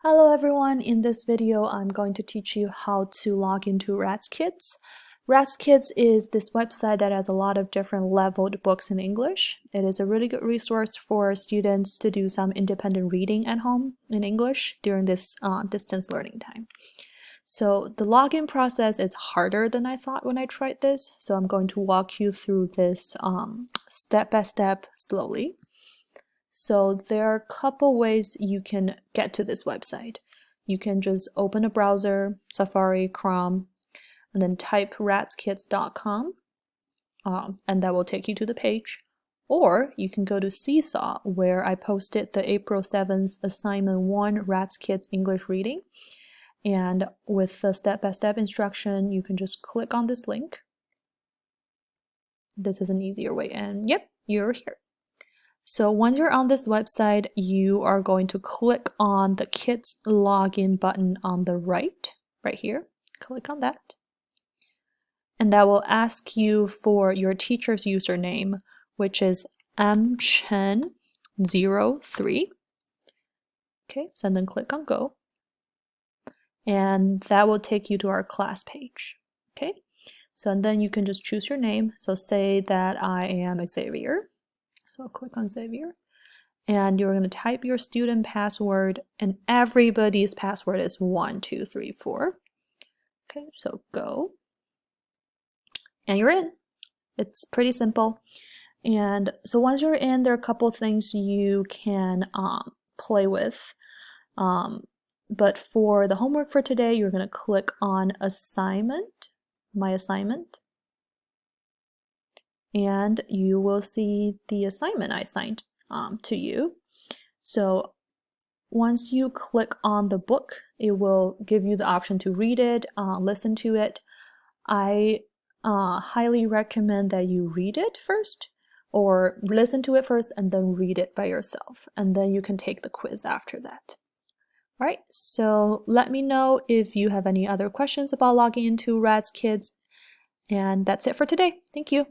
Hello everyone, in this video I'm going to teach you how to log into Raz-Kids. Raz-Kids is this website that has a lot of different leveled books in English. It is a really good resource for students to do some independent reading at home in English during this distance learning time. So the login process is harder than I thought when I tried this, so I'm going to walk you through this step by step slowly. So there are a couple ways you can get to this website. You can just open a browser, Safari, Chrome, and then type razkids.com, and that will take you to the page. Or you can go to Seesaw, where I posted the April 7th Assignment 1 Raz-Kids English Reading. And with the step-by-step instruction, you can just click on this link. This is an easier way, and yep, you're here. So once you're on this website, you are going to click on the Kids Login button on the right here. Click on that. And that will ask you for your teacher's username, which is mchen03. Okay, so then click on Go. And that will take you to our class page. Okay, so then you can just choose your name. So say that I am Xavier. So click on Xavier, and you're going to type your student password, and everybody's password is 1234. Okay, so go, and you're in. It's pretty simple. And so once you're in, there are a couple things you can play with. But for the homework for today, you're going to click on Assignment, My Assignment. And you will see the assignment I assigned to you. So once you click on the book, it will give you the option to read it, listen to it. I highly recommend that you read it first, or listen to it first and then read it by yourself, and then you can take the quiz after that. All right, so let me know if you have any other questions about logging into Raz-Kids, and that's it for today. Thank you.